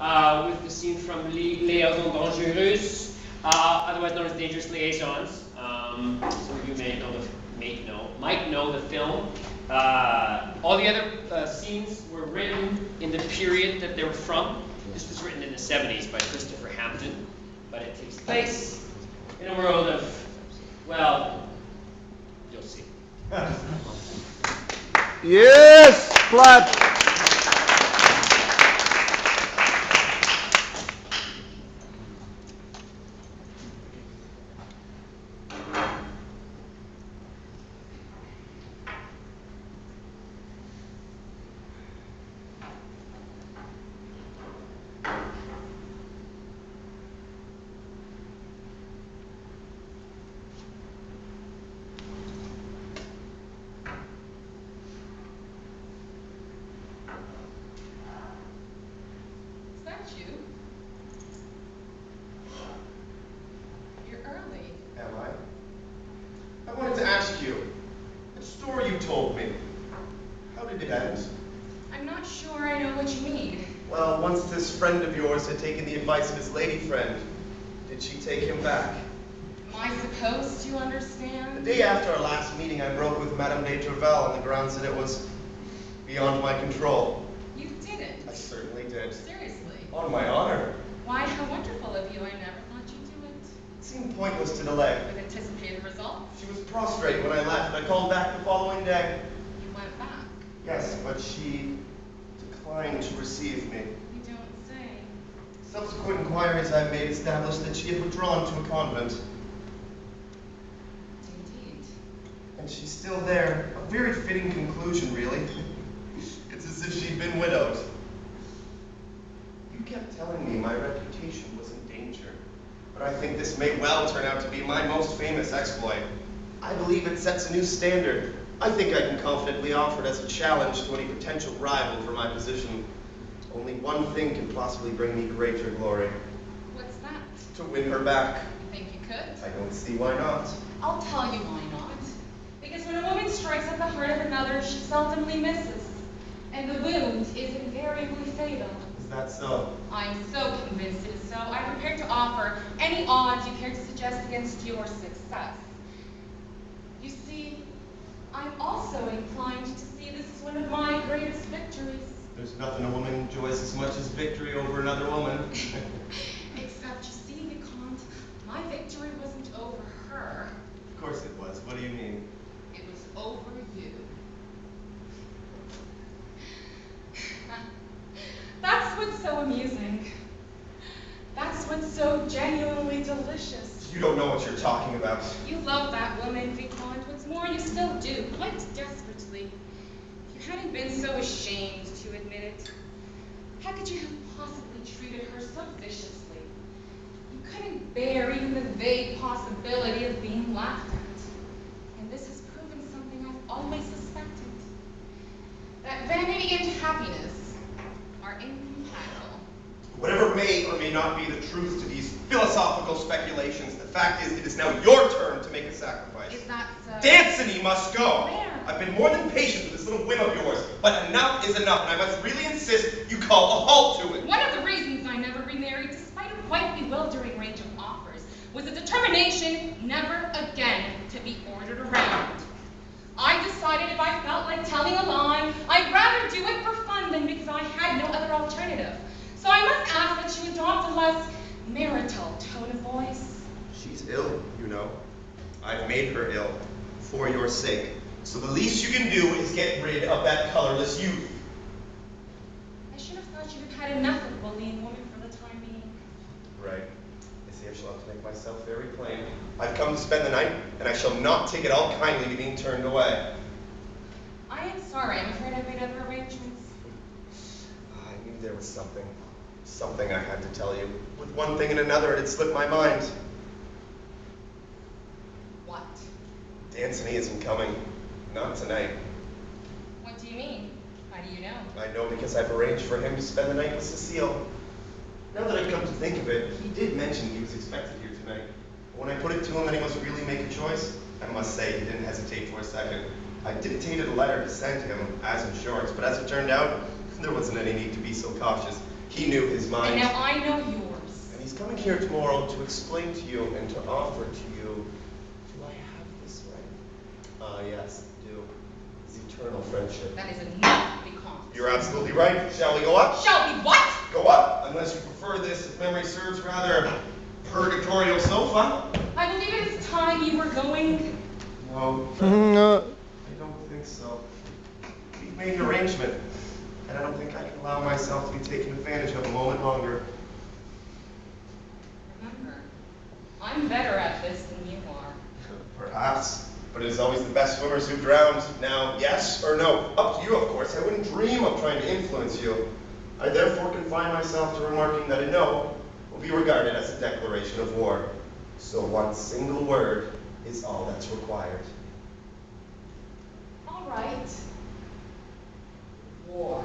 with the scene from Liaisons dangereuses, otherwise known as Dangerous Liaisons. Some of you might know the film. All the other scenes were written in the period that they were from. This was written in the 70s by Christopher Hampton, but it takes place in a world of, well, you'll see. Yes, clap. I wanted to ask you, the story you told me, how did it end? I'm not sure I know what you mean. Well, once this friend of yours had taken the advice of his lady friend, did she take him back? Am I supposed to understand? The day after our last meeting, I broke with Madame de Tourvel on the grounds that it was beyond my control. You didn't? I certainly did. Seriously? On my honor. Why, how wonderful of you. I never thought you'd do it. It seemed pointless to delay. With anticipated results? She was prostrate when I left. I called back the following day. You went back? Yes, but she declined to receive me. You don't say. Subsequent inquiries I've made established that she had withdrawn to a convent. Indeed. And she's still there. A very fitting conclusion, really. It's as if she'd been widowed. You kept telling me my reputation was in danger, but I think this may well turn out to be my most famous exploit. I believe it sets a new standard. I think I can confidently offer it as a challenge to any potential rival for my position. Only one thing can possibly bring me greater glory. What's that? To win her back. You think you could? I don't see why not. I'll tell you why not. Because when a woman strikes at the heart of another, she seldomly misses. And the wound is invariably fatal. Is that so? I'm so convinced it is so. I'm prepared to offer any odds you care to suggest against your success. You see, I'm also inclined to see this as one of my greatest victories. There's nothing a woman enjoys as much as victory over another woman. Except, you see, Vicomte, my victory wasn't over her. Of course it was. What do you mean? It was over you. That's what's so amusing. That's what's so genuinely delicious. You don't know what you're talking about. You love that woman, Vicomte. What's more, you still do, quite desperately. If you hadn't been so ashamed to admit it, how could you have possibly treated her so viciously? You couldn't bear even the vague possibility of being laughed at. And this has proven something I've always suspected. That vanity and happiness are incompatible. Whatever may or may not be the truth to these philosophical speculations, the fact is it is now your turn to make a sacrifice. Is that so? Danceny must go. Where? I've been more than patient with this little whim of yours, but enough is enough, and I must really insist you call a halt to it. One of the reasons I never remarried, despite a quite bewildering range of offers, was a determination never again to be ordered around. I decided if I felt like telling a lie, I'd rather do it for fun than because I had no other alternative. So I must ask that you adopt a less marital tone of voice. She's ill, you know. I've made her ill, for your sake. So the least you can do is get rid of that colorless youth. I should have thought you'd have had enough of bullying women for the time being. Right. I see I shall have to make myself very plain. I've come to spend the night, and I shall not take it all kindly to being turned away. I am sorry. I'm afraid I've made other arrangements. I knew there was something I had to tell you. With one thing and another, it had slipped my mind. What? Danceny isn't coming. Not tonight. What do you mean? How do you know? I know because I've arranged for him to spend the night with Cecile. Now that I've come to think of it, he did mention he was expected here tonight. But when I put it to him that he must really make a choice, I must say he didn't hesitate for a second. I dictated a letter to send him as insurance, but as it turned out, there wasn't any need to be so cautious. He knew his mind. And now I know yours. And he's coming here tomorrow to explain to you and to offer to you, do I have this right? Ah, yes, I do. His eternal friendship. That is enough, Vicomte. You're absolutely right. Shall we go up? Shall we what? Go up, unless you prefer this, if memory serves, rather purgatorial sofa. I believe it is time you were going. No, No. I don't think so. We've made an arrangement, and I don't think I can allow myself to be taken advantage of a moment longer. Remember, I'm better at this than you are. Perhaps, but it is always the best swimmers who drown. Now, yes or no? Up to you, of course. I wouldn't dream of trying to influence you. I therefore confine myself to remarking that a no will be regarded as a declaration of war. So one single word is all that's required. All right. War.